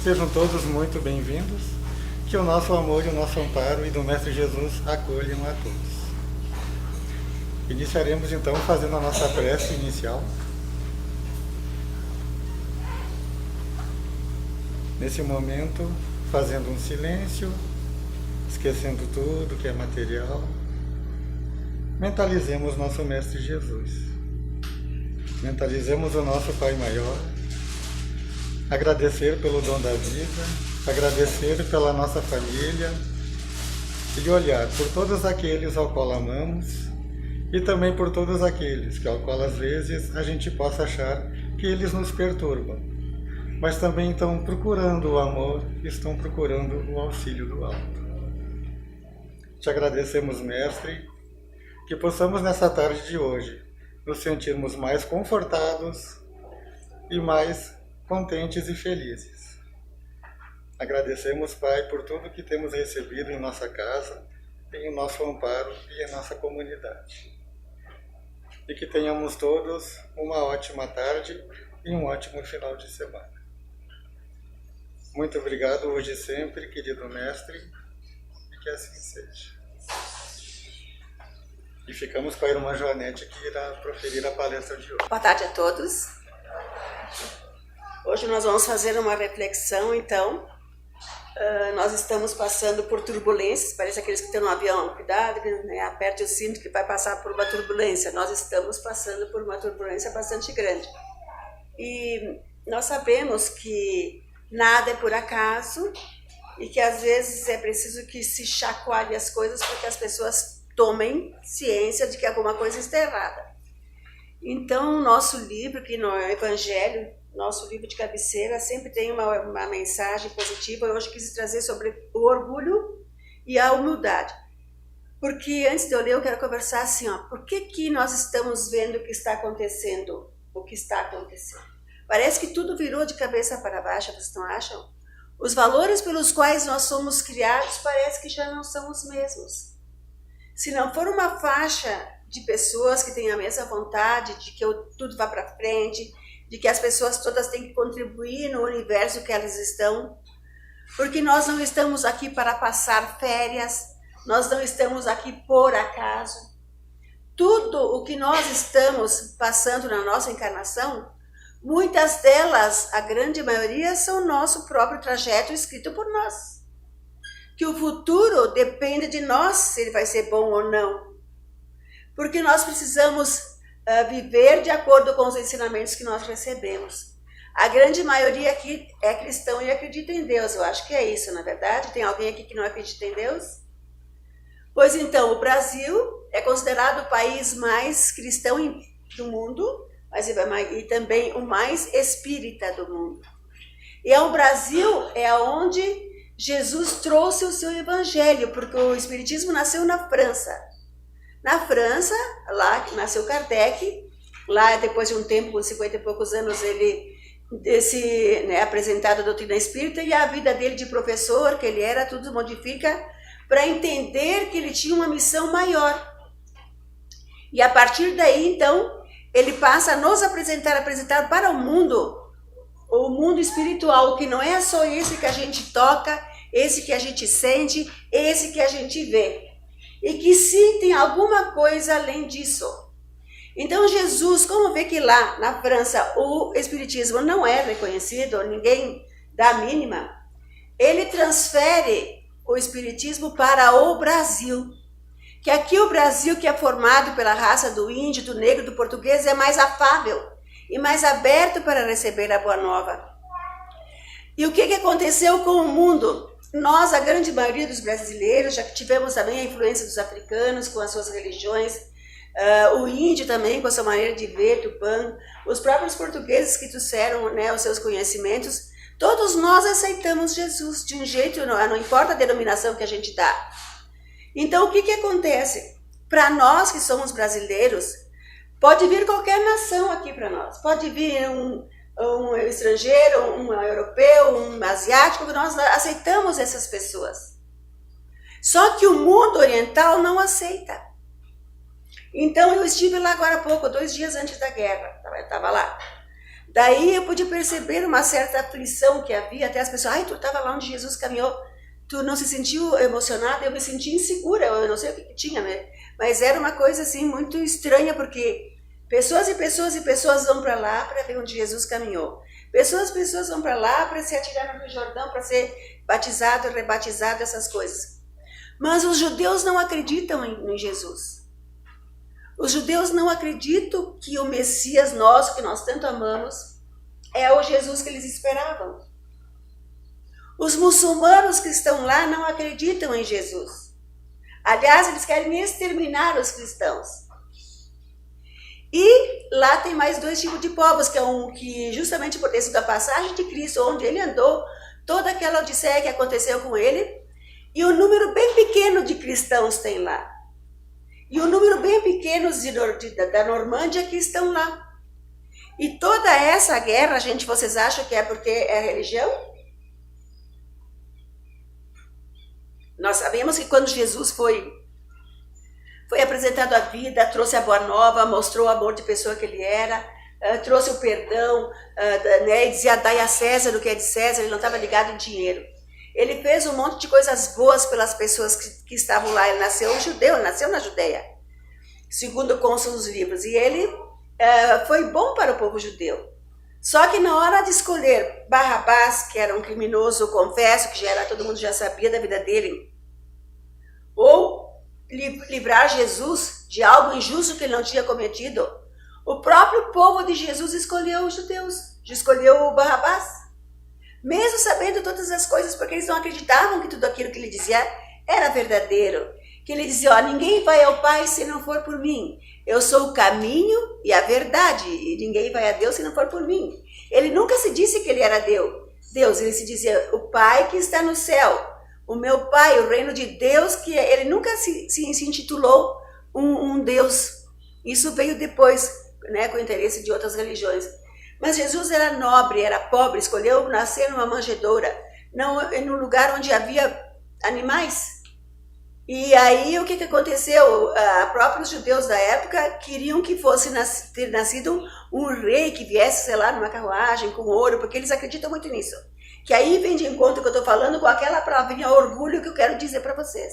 Sejam todos muito bem-vindos. Que o nosso amor e o nosso amparo e do Mestre Jesus acolham a todos. Iniciaremos então fazendo a nossa prece inicial. Nesse momento, fazendo um silêncio, esquecendo tudo que é material, mentalizemos nosso Mestre Jesus. Mentalizemos o nosso Pai Maior. Agradecer pelo dom da vida, agradecer pela nossa família e olhar por todos aqueles ao qual amamos e também por todos aqueles que ao qual às vezes a gente possa achar que eles nos perturbam, mas também estão procurando o amor, estão procurando o auxílio do alto. Te agradecemos, Mestre, que possamos nessa tarde de hoje nos sentirmos mais confortados e mais contentes e felizes. Agradecemos, Pai, por tudo que temos recebido em nossa casa, em nosso amparo e em nossa comunidade. E que tenhamos todos uma ótima tarde e um ótimo final de semana. Muito obrigado hoje e sempre, querido Mestre, e que assim seja. E ficamos com a irmã Joanete, que irá proferir a palestra de hoje. Boa tarde a todos. Hoje nós vamos fazer uma reflexão, então. Nós estamos passando por turbulências, parece aqueles que estão no avião, cuidado, né, aperte o cinto que vai passar por uma turbulência. Nós estamos passando por uma turbulência bastante grande. E nós sabemos que nada é por acaso e que às vezes é preciso que se chacoalhe as coisas para que as pessoas tomem ciência de que alguma coisa está errada. Então, o nosso livro, que no Evangelho, nosso livro de cabeceira, sempre tem uma mensagem positiva. Eu hoje quis trazer sobre o orgulho e a humildade. Porque antes de eu ler, eu quero conversar assim, por que nós estamos vendo o que está acontecendo? Parece que tudo virou de cabeça para baixo, vocês não acham? Os valores pelos quais nós somos criados parece que já não são os mesmos. Se não for uma faixa de pessoas que têm a mesma vontade de que tudo vá para frente, de que as pessoas todas têm que contribuir no universo que elas estão, porque nós não estamos aqui para passar férias, nós não estamos aqui por acaso. Tudo o que nós estamos passando na nossa encarnação, muitas delas, a grande maioria, são nosso próprio trajeto escrito por nós. Que o futuro depende de nós, se ele vai ser bom ou não. Porque nós precisamos viver de acordo com os ensinamentos que nós recebemos. A grande maioria aqui é cristão e acredita em Deus. Eu acho que é isso, na verdade. Tem alguém aqui que não acredita em Deus? Pois então, o Brasil é considerado o país mais cristão do mundo, e também o mais espírita do mundo. E o Brasil é onde Jesus trouxe o seu evangelho, porque o espiritismo nasceu na França. Na França, lá que nasceu Kardec, lá depois de um tempo, com 50 e poucos anos, ele apresentado a doutrina espírita, e a vida dele de professor, que ele era, tudo modifica para entender que ele tinha uma missão maior. E a partir daí, então, ele passa a nos apresentar para o mundo espiritual, que não é só esse que a gente toca, esse que a gente sente, esse que a gente vê. E que sim, tem alguma coisa além disso. Então Jesus, como vê que lá na França o espiritismo não é reconhecido, ninguém dá a mínima, ele transfere o espiritismo para o Brasil. Que aqui o Brasil, que é formado pela raça do índio, do negro, do português, é mais afável e mais aberto para receber a boa nova. E o que aconteceu com o mundo? Nós, a grande maioria dos brasileiros, já que tivemos também a influência dos africanos com as suas religiões, o índio também com a sua maneira de ver, Tupã, os próprios portugueses que trouxeram os seus conhecimentos, todos nós aceitamos Jesus de um jeito, não importa a denominação que a gente dá. Então, o que acontece? Para nós que somos brasileiros, pode vir qualquer nação aqui para nós, pode vir um estrangeiro, um europeu, um asiático, nós aceitamos essas pessoas. Só que o mundo oriental não aceita. Então eu estive lá agora há pouco, 2 dias antes da guerra, eu estava lá. Daí eu pude perceber uma certa aflição que havia, até as pessoas, ai, tu estava lá onde Jesus caminhou, tu não se sentiu emocionada? Eu me senti insegura, eu não sei o que tinha, né? Mas era uma coisa assim muito estranha, porque pessoas e pessoas e pessoas vão para lá para ver onde Jesus caminhou. Pessoas vão para lá para se atirar no Rio Jordão, para ser batizado, rebatizado, essas coisas. Mas os judeus não acreditam em Jesus. Os judeus não acreditam que o Messias nosso, que nós tanto amamos, é o Jesus que eles esperavam. Os muçulmanos que estão lá não acreditam em Jesus. Aliás, eles querem exterminar os cristãos. E lá tem mais dois tipos de povos, que justamente por ter sido a passagem de Cristo, onde ele andou, toda aquela odisseia que aconteceu com ele, e um número bem pequeno de cristãos tem lá. E um número bem pequeno da Normândia que estão lá. E toda essa guerra, gente, vocês acham que é porque é religião? Nós sabemos que quando Jesus foi apresentado à vida, trouxe a boa nova, mostrou o amor de pessoa que ele era, trouxe o perdão, né, e dizia, dai a César o que é de César, ele não estava ligado em dinheiro. Ele fez um monte de coisas boas pelas pessoas que estavam lá. Ele nasceu judeu, ele nasceu na Judeia, segundo constam os livros. E ele foi bom para o povo judeu. Só que na hora de escolher Barrabás, que era um criminoso, confesso, que todo mundo já sabia da vida dele, ou livrar Jesus de algo injusto que ele não tinha cometido, o próprio povo de Jesus escolheu os judeus, escolheu o Barrabás. Mesmo sabendo todas as coisas, porque eles não acreditavam que tudo aquilo que ele dizia era verdadeiro. Que ele dizia, ninguém vai ao Pai se não for por mim. Eu sou o caminho e a verdade, e ninguém vai a Deus se não for por mim. Ele nunca se disse que ele era Deus, ele se dizia, o Pai que está no céu, o meu Pai, o reino de Deus, que ele nunca se intitulou um Deus. Isso veio depois, né, com o interesse de outras religiões. Mas Jesus era nobre, era pobre, escolheu nascer numa manjedoura, não num lugar onde havia animais. E aí o que aconteceu? Próprios judeus da época queriam que fosse ter nascido um rei que viesse, sei lá, numa carruagem com ouro, porque eles acreditam muito nisso. Que aí vem de encontro que eu estou falando com aquela palavrinha orgulho que eu quero dizer para vocês.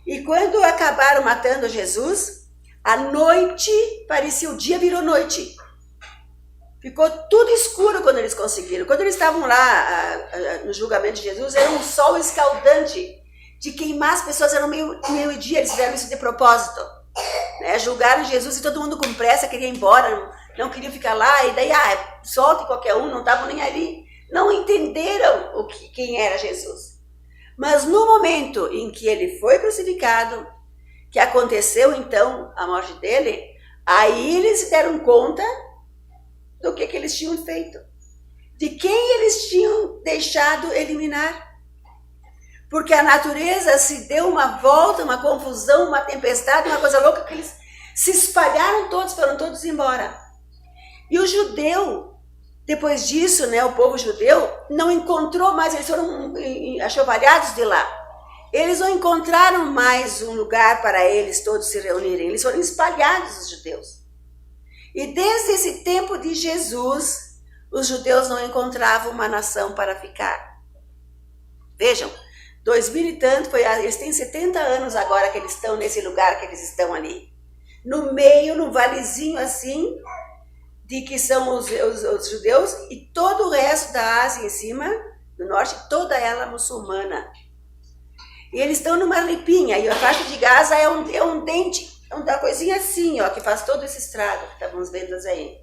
E quando acabaram matando Jesus, a noite parecia, o dia virou noite. Ficou tudo escuro quando eles conseguiram. Quando eles estavam lá no julgamento de Jesus, era um sol escaldante de queimar as pessoas, era meio-dia, eles fizeram isso de propósito. Né? Julgaram Jesus e todo mundo com pressa queria ir embora, não queria ficar lá, e daí, solta qualquer um, não estavam nem ali. Não entenderam quem era Jesus. Mas no momento em que ele foi crucificado, que aconteceu então a morte dele, aí eles se deram conta do que eles tinham feito, de quem eles tinham deixado eliminar. Porque a natureza se deu uma volta, uma confusão, uma tempestade, uma coisa louca, que eles se espalharam todos, foram todos embora. E o judeu, depois disso, né, o povo judeu, não encontrou mais, eles foram achovalhados de lá. Eles não encontraram mais um lugar para eles todos se reunirem, eles foram espalhados, os judeus. E desde esse tempo de Jesus, os judeus não encontravam uma nação para ficar. Vejam, 2000 e tanto, eles têm 70 anos agora que eles estão nesse lugar que eles estão ali. No meio, num valezinho assim, de que são os judeus, e todo o resto da Ásia em cima, do norte, toda ela muçulmana. E eles estão numa ripinha, e a faixa de Gaza é um dente, é uma coisinha assim, ó, que faz todo esse estrago que estamos vendo aí.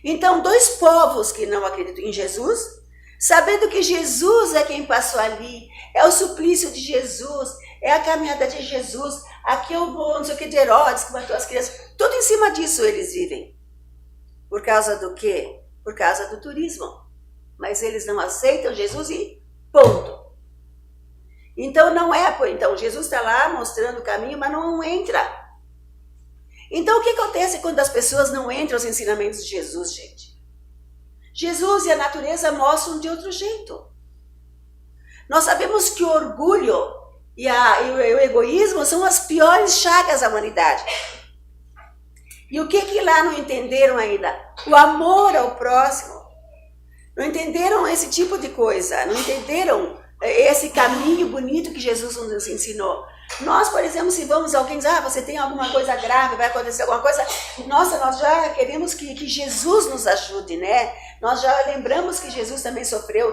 Então, dois povos que não acreditam em Jesus, sabendo que Jesus é quem passou ali, é o suplício de Jesus, é a caminhada de Jesus, aqui é o não sei o que de Herodes que matou as crianças, tudo em cima disso eles vivem. Por causa do quê? Por causa do turismo. Mas eles não aceitam Jesus e ponto. Então não é, então Jesus está lá mostrando o caminho, mas não entra. Então o que acontece quando as pessoas não entram aos ensinamentos de Jesus, gente? Jesus e a natureza mostram de outro jeito. Nós sabemos que o orgulho e o egoísmo são as piores chagas da humanidade. E o que lá não entenderam ainda? O amor ao próximo. Não entenderam esse tipo de coisa, não entenderam esse caminho bonito que Jesus nos ensinou. Nós, por exemplo, se vamos alguém dizer, você tem alguma coisa grave, vai acontecer alguma coisa, nossa, nós já queremos que Jesus nos ajude, né? Nós já lembramos que Jesus também sofreu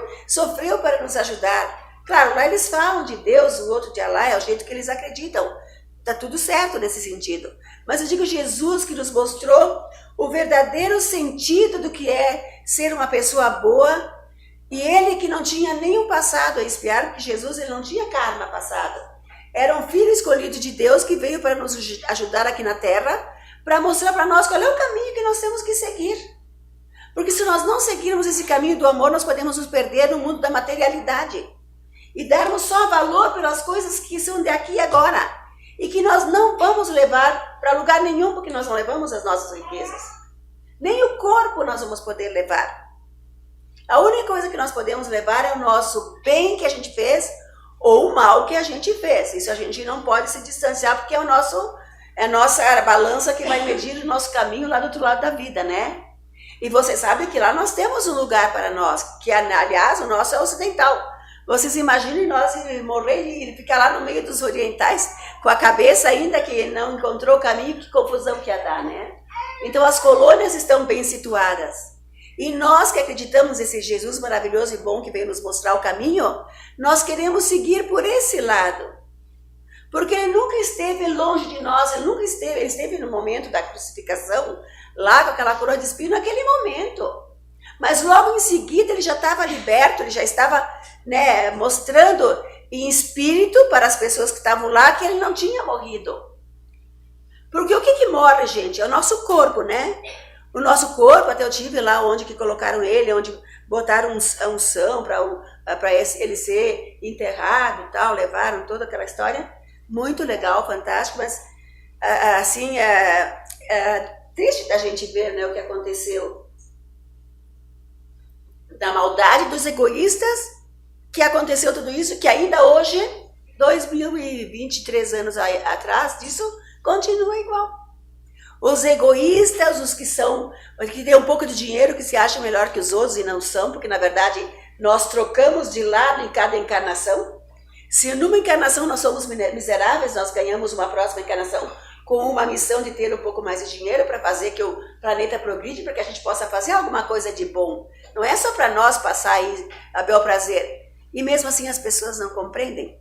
para nos ajudar. Claro, lá eles falam de Deus, o outro de Alá, é o jeito que eles acreditam. Tá tudo certo nesse sentido. Mas eu digo Jesus que nos mostrou o verdadeiro sentido do que é ser uma pessoa boa, e ele que não tinha nenhum passado a expiar, porque Jesus ele não tinha karma passado. Era um filho escolhido de Deus que veio para nos ajudar aqui na terra, para mostrar para nós qual é o caminho que nós temos que seguir. Porque se nós não seguirmos esse caminho do amor, nós podemos nos perder no mundo da materialidade e darmos só valor pelas coisas que são de aqui e agora, e que nós não vamos levar para lugar nenhum, porque nós não levamos as nossas riquezas. Nem o corpo nós vamos poder levar. A única coisa que nós podemos levar é o nosso bem que a gente fez ou o mal que a gente fez. Isso a gente não pode se distanciar, porque é a nossa balança que vai medir o nosso caminho lá do outro lado da vida, né? E você sabe que lá nós temos um lugar para nós, que aliás o nosso é ocidental. Vocês imaginem nós morrer e ficar lá no meio dos orientais, com a cabeça ainda que não encontrou o caminho, que confusão que ia dar, né? Então as colônias estão bem situadas. E nós que acreditamos nesse Jesus maravilhoso e bom que veio nos mostrar o caminho, nós queremos seguir por esse lado. Porque ele nunca esteve longe de nós, ele esteve no momento da crucificação, lá com aquela coroa de espinho, naquele momento. Mas logo em seguida ele já estava liberto, ele já estava, né, mostrando em espírito para as pessoas que estavam lá que ele não tinha morrido. Porque o que morre, gente? É o nosso corpo, né? O nosso corpo, até eu tive lá onde que colocaram ele, onde botaram a unção para ele ser enterrado e tal, levaram toda aquela história. Muito legal, fantástico, mas assim, triste da gente ver, né, o que aconteceu. Da maldade dos egoístas, que aconteceu tudo isso, que ainda hoje, 2023 anos atrás disso, continua igual. Os egoístas, os que têm um pouco de dinheiro, que se acham melhor que os outros e não são, porque na verdade nós trocamos de lado em cada encarnação. Se numa encarnação nós somos miseráveis, nós ganhamos uma próxima encarnação com uma missão de ter um pouco mais de dinheiro para fazer que o planeta progride, para que a gente possa fazer alguma coisa de bom. Não é só para nós passar aí a bel prazer. E mesmo assim as pessoas não compreendem.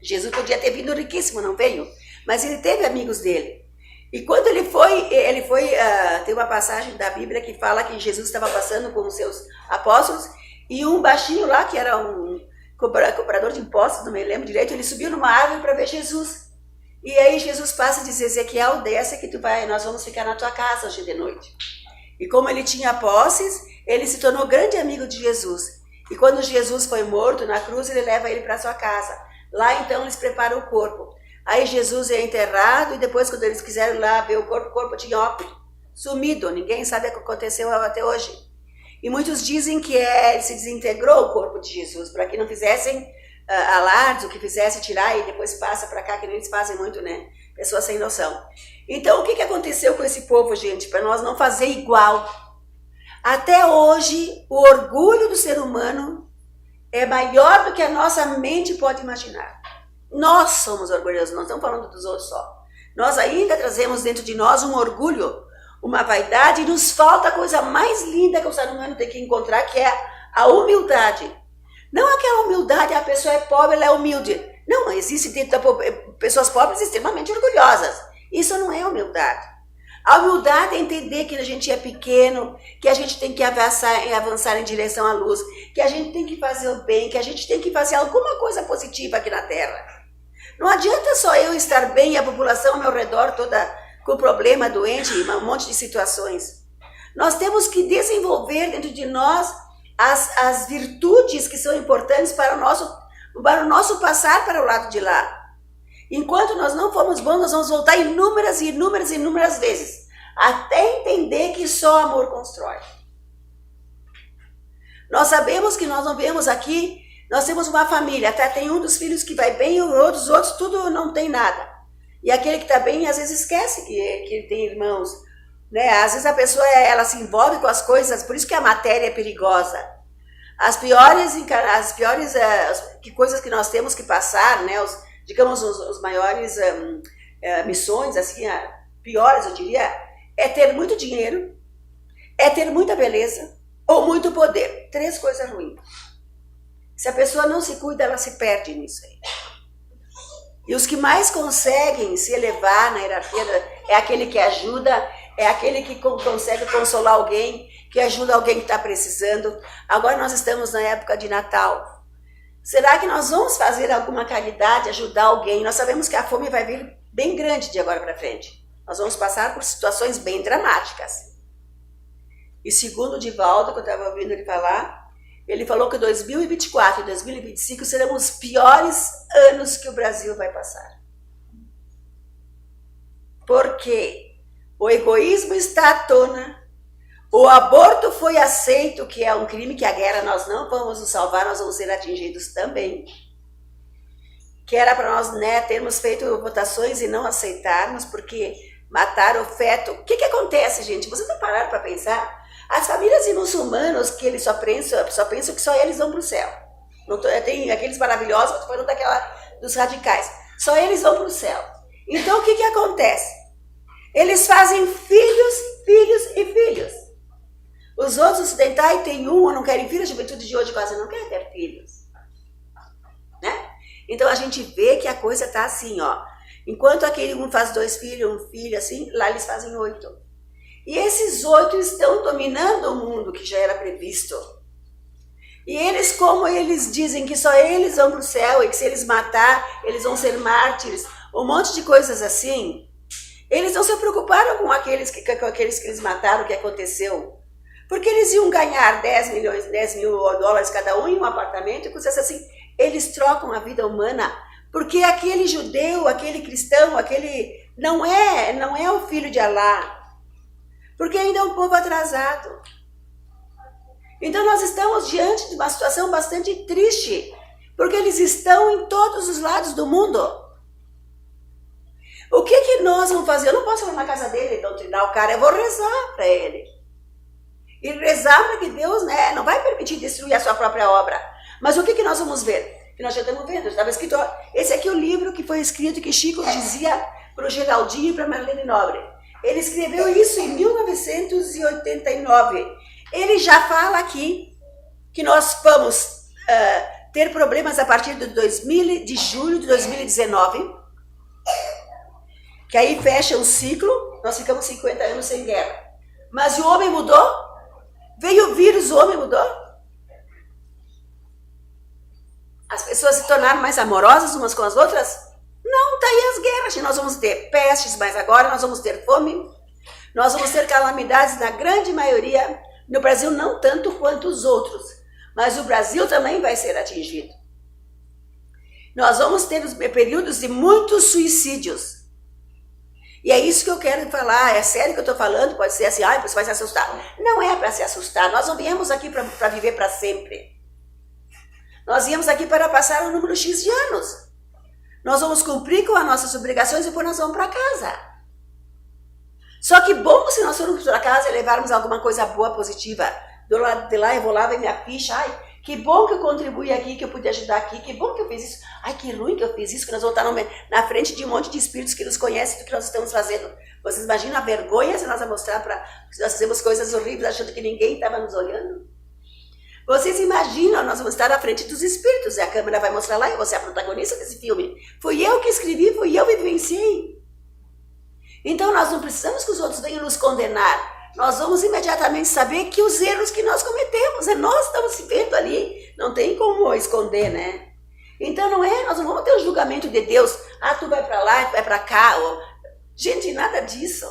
Jesus podia ter vindo riquíssimo, não veio? Mas ele teve amigos dele. E quando ele foi tem uma passagem da Bíblia que fala que Jesus estava passando com os seus apóstolos e um baixinho lá, que era um cobrador de impostos, não me lembro direito, ele subiu numa árvore para ver Jesus. E aí Jesus passa e diz, Ezequiel, desce que nós vamos ficar na tua casa hoje de noite. E como ele tinha posses, ele se tornou grande amigo de Jesus. E quando Jesus foi morto na cruz, ele leva ele para sua casa. Lá então eles preparam o corpo. Aí Jesus é enterrado e depois quando eles quiseram lá ver o corpo tinha sumido. Ninguém sabe o que aconteceu até hoje. E muitos dizem que ele se desintegrou o corpo de Jesus, para que não fizessem alardes, o que fizesse tirar e depois passa para cá, que nem eles fazem muito, né? Pessoas sem noção. Então o que aconteceu com esse povo, gente? Para nós não fazer igual. Até hoje, o orgulho do ser humano é maior do que a nossa mente pode imaginar. Nós somos orgulhosos, não estamos falando dos outros só. Nós ainda trazemos dentro de nós um orgulho, uma vaidade, e nos falta a coisa mais linda que o ser humano tem que encontrar, que é a humildade. Não aquela humildade, a pessoa é pobre, ela é humilde. Não existe dentro da pessoas pobres extremamente orgulhosas. Isso não é humildade. A humildade é entender que a gente é pequeno, que a gente tem que avançar em direção à luz, que a gente tem que fazer o bem, que a gente tem que fazer alguma coisa positiva aqui na Terra. Não adianta só eu estar bem e a população ao meu redor toda com problema, doente, um monte de situações. Nós temos que desenvolver dentro de nós as virtudes que são importantes para o nosso passar para o lado de lá. Enquanto nós não formos bons, nós vamos voltar inúmeras vezes, até entender que só amor constrói. Nós sabemos que nós não vemos aqui, nós temos uma família, até tem um dos filhos que vai bem, os outros tudo não tem nada. E aquele que está bem, às vezes esquece que ele tem irmãos. Né? Às vezes a pessoa ela se envolve com as coisas, por isso que a matéria é perigosa. As piores coisas que nós temos que passar, né? Digamos, os maiores missões, assim, piores eu diria, é ter muito dinheiro, é ter muita beleza ou muito poder. 3 coisas ruins. Se a pessoa não se cuida, ela se perde nisso aí. E os que mais conseguem se elevar na hierarquia é aquele que ajuda, é aquele que consegue consolar alguém, que ajuda alguém que está precisando. Agora nós estamos na época de Natal. Será que nós vamos fazer alguma caridade, ajudar alguém? Nós sabemos que a fome vai vir bem grande de agora para frente. Nós vamos passar por situações bem dramáticas. E segundo o Divaldo, que eu estava ouvindo ele falar, ele falou que 2024 e 2025 serão os piores anos que o Brasil vai passar. Porque o egoísmo está à tona, o aborto foi aceito, que é um crime, que a guerra nós não vamos nos salvar, nós vamos ser atingidos também. Que era para nós, né, termos feito votações e não aceitarmos, porque matar o feto... O que acontece, gente? Vocês não pararam para pensar? As famílias de muçulmanos que eles só pensam que só eles vão para o céu. Não tem aqueles maravilhosos, eu estou falando dos radicais. Só eles vão para o céu. Então o que acontece? Eles fazem filhos, filhos e filhos. Os outros ocidentais têm um ou não querem filhos, a juventude de hoje quase não quer ter filhos. Né? Então a gente vê que a coisa está assim, ó. Enquanto aquele um faz 2 filhos, um filho assim, lá eles fazem 8. E esses 8 estão dominando o mundo que já era previsto. E eles, como eles dizem que só eles vão para o céu e que se eles matar, eles vão ser mártires, um monte de coisas assim, eles não se preocuparam com aqueles que eles mataram, o que aconteceu. Porque eles iam ganhar 10 mil dólares cada um em um apartamento e coisas assim. Eles trocam a vida humana porque aquele judeu, aquele cristão, aquele não é o filho de Alá. Porque ainda é um povo atrasado. Então nós estamos diante de uma situação bastante triste, porque eles estão em todos os lados do mundo. O que nós vamos fazer? Eu não posso ir na casa dele e doutrinar o cara, eu vou rezar para ele. E rezar para que Deus, né, não vai permitir destruir a sua própria obra. Mas o que nós vamos ver? Que nós já estamos vendo, estava escrito, esse aqui é o livro que foi escrito que Chico dizia para o Geraldinho e para Marlene Nobre. Ele escreveu isso em 1989. Ele já fala aqui que nós vamos ter problemas a partir de julho de 2019, que aí fecha um ciclo, nós ficamos 50 anos sem guerra. Mas o homem mudou? Veio o vírus, o homem mudou? As pessoas se tornaram mais amorosas umas com as outras? Não, tá aí as guerras. Nós vamos ter pestes, mas agora nós vamos ter fome. Nós vamos ter calamidades na grande maioria. No Brasil não tanto quanto os outros, mas o Brasil também vai ser atingido. Nós vamos ter períodos de muitos suicídios. E é isso que eu quero falar, é sério que eu estou falando, pode ser assim, você vai se assustar. Não é para se assustar, nós não viemos aqui para viver para sempre. Nós viemos aqui para passar um número X de anos. Nós vamos cumprir com as nossas obrigações e depois nós vamos para casa. Só que bom se nós formos para casa e levarmos alguma coisa boa, positiva. Do lado de lá eu vou lá ver minha ficha, que bom que eu contribuí aqui, que eu pude ajudar aqui, que bom que eu fiz isso. Que ruim que eu fiz isso, que nós vamos estar na frente de um monte de espíritos que nos conhecem do que nós estamos fazendo. Vocês imaginam a vergonha se nós vamos mostrar que nós fizemos coisas horríveis achando que ninguém estava nos olhando? Vocês imaginam, nós vamos estar na frente dos espíritos e a câmera vai mostrar lá, e você é a protagonista desse filme. Fui eu que escrevi, fui eu que vivenciei. Então nós não precisamos que os outros venham nos condenar. Nós vamos imediatamente saber que os erros que nós cometemos, nós estamos se vendo ali, não tem como esconder, né? Então nós não vamos ter o julgamento de Deus, tu vai para lá, tu vai para cá. Gente, nada disso.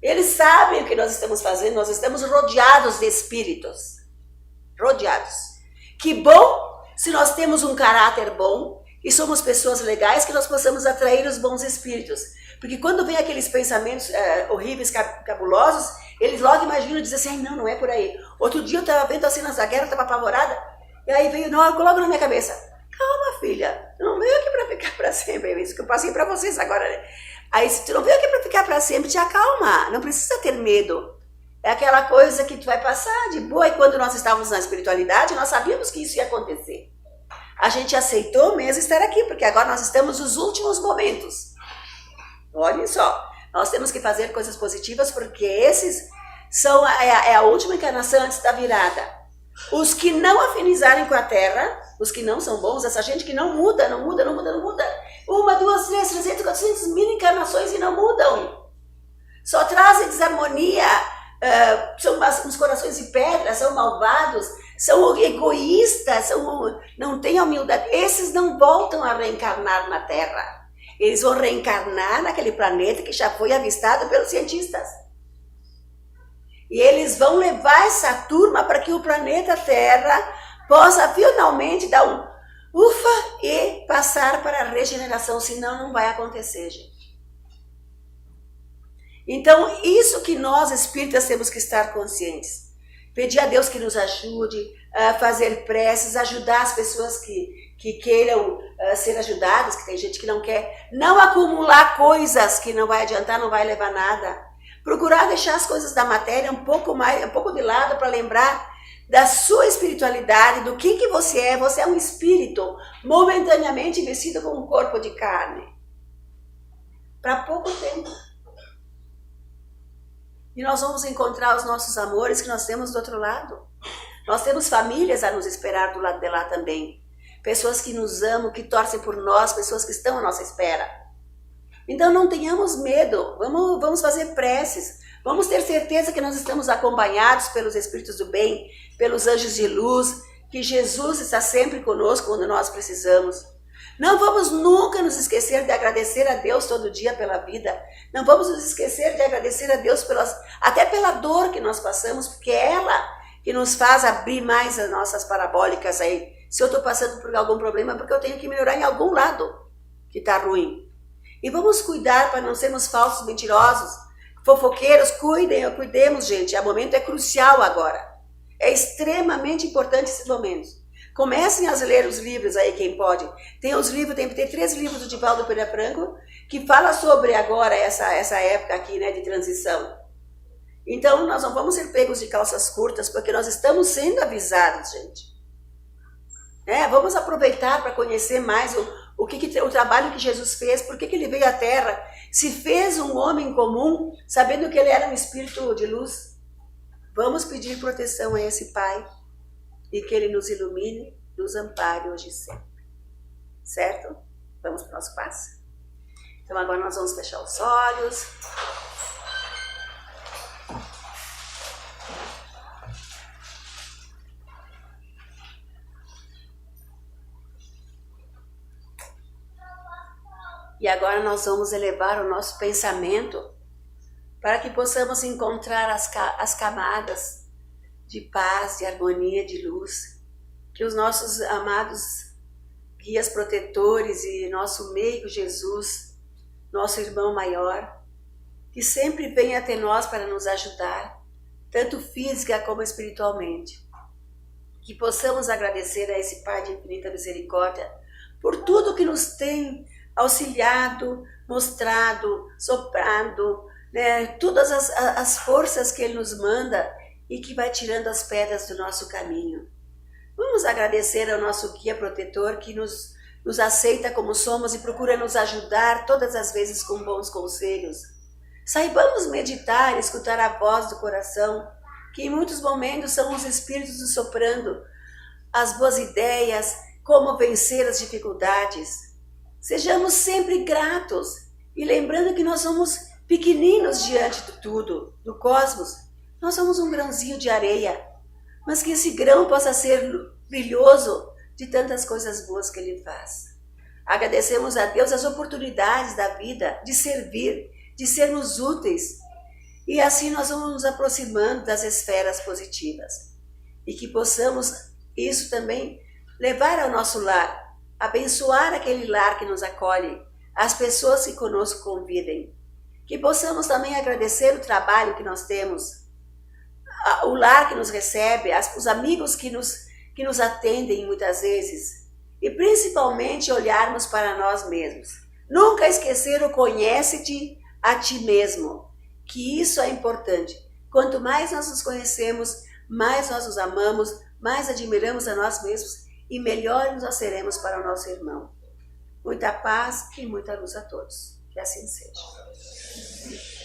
Eles sabem o que nós estamos fazendo, nós estamos rodeados de espíritos. Rodeados. Que bom se nós temos um caráter bom e somos pessoas legais, que nós possamos atrair os bons espíritos. Porque quando vem aqueles pensamentos horríveis, cabulosos, eles logo imaginam e dizem assim, não é por aí. Outro dia eu estava vendo as cenas da guerra, estava apavorada, e aí veio logo na minha cabeça, calma filha, tu não veio aqui para ficar para sempre, é isso que eu passei para vocês agora, né? Aí, se tu não veio aqui para ficar para sempre, te acalma, não precisa ter medo. É aquela coisa que tu vai passar de boa. E quando nós estávamos na espiritualidade, nós sabíamos que isso ia acontecer. A gente aceitou mesmo estar aqui, porque agora nós estamos nos últimos momentos. Olhem só, nós temos que fazer coisas positivas, porque esses são a última encarnação antes da virada. Os que não afinizarem com a Terra, os que não são bons, essa gente que não muda. 1, 2, 3, 300, 400 mil encarnações e não mudam. Só trazem desarmonia, são uns corações de pedra, são malvados, são egoístas, não têm humildade. Esses não voltam a reencarnar na Terra. Eles vão reencarnar naquele planeta que já foi avistado pelos cientistas. E eles vão levar essa turma para que o planeta Terra possa finalmente dar um ufa e passar para a regeneração, senão não vai acontecer, gente. Então, isso que nós espíritas temos que estar conscientes. Pedir a Deus que nos ajude, a fazer preces, ajudar as pessoas que queiram ser ajudadas, que tem gente que não quer. Não acumular coisas que não vai adiantar, não vai levar nada. Procurar deixar as coisas da matéria um pouco de lado para lembrar da sua espiritualidade, do que você é. Você é um espírito momentaneamente vestido com um corpo de carne. Para pouco tempo. E nós vamos encontrar os nossos amores que nós temos do outro lado. Nós temos famílias a nos esperar do lado de lá também. Pessoas que nos amam, que torcem por nós, pessoas que estão à nossa espera. Então não tenhamos medo, vamos fazer preces, vamos ter certeza que nós estamos acompanhados pelos Espíritos do Bem, pelos anjos de luz, que Jesus está sempre conosco quando nós precisamos. Não vamos nunca nos esquecer de agradecer a Deus todo dia pela vida. Não vamos nos esquecer de agradecer a Deus até pela dor que nós passamos, porque é ela que nos faz abrir mais as nossas parabólicas aí. Se eu estou passando por algum problema, é porque eu tenho que melhorar em algum lado que está ruim. E vamos cuidar para não sermos falsos, mentirosos, fofoqueiros. Cuidemos, gente. O momento é crucial agora. É extremamente importante esses momentos. Comecem a ler os livros aí, quem pode. Tem 3 livros do Divaldo Pereira Franco que fala sobre agora essa época aqui, né, de transição. Então, nós não vamos ser pegos de calças curtas, porque nós estamos sendo avisados, gente. Vamos aproveitar para conhecer mais o trabalho que Jesus fez, por que ele veio à Terra, se fez um homem comum, sabendo que ele era um espírito de luz. Vamos pedir proteção a esse Pai e que ele nos ilumine, nos ampare hoje e sempre. Certo? Vamos para o nosso passo? Então agora nós vamos fechar os olhos. E agora nós vamos elevar o nosso pensamento para que possamos encontrar as camadas de paz, de harmonia, de luz, que os nossos amados guias protetores e nosso meigo Jesus, nosso irmão maior, que sempre vem até nós para nos ajudar, tanto física como espiritualmente. Que possamos agradecer a esse Pai de infinita misericórdia por tudo que nos tem auxiliado, mostrado, soprado, né? Todas as forças que Ele nos manda e que vai tirando as pedras do nosso caminho. Vamos agradecer ao nosso guia protetor que nos aceita como somos e procura nos ajudar todas as vezes com bons conselhos. Saibamos meditar e escutar a voz do coração, que em muitos momentos são os Espíritos nos soprando as boas ideias, como vencer as dificuldades. Sejamos sempre gratos e lembrando que nós somos pequeninos diante de tudo, do cosmos. Nós somos um grãozinho de areia, mas que esse grão possa ser brilhoso de tantas coisas boas que Ele faz. Agradecemos a Deus as oportunidades da vida, de servir, de sermos úteis. E assim nós vamos nos aproximando das esferas positivas. E que possamos isso também levar ao nosso lar, abençoar aquele lar que nos acolhe, as pessoas que conosco convivem. Que possamos também agradecer o trabalho que nós temos, o lar que nos recebe, os amigos que nos atendem muitas vezes. e principalmente olharmos para nós mesmos. Nunca esquecer o conhece-te a ti mesmo, que isso é importante. Quanto mais nós nos conhecemos, mais nós nos amamos, mais admiramos a nós mesmos e melhores nós seremos para o nosso irmão. Muita paz e muita luz a todos. Que assim seja.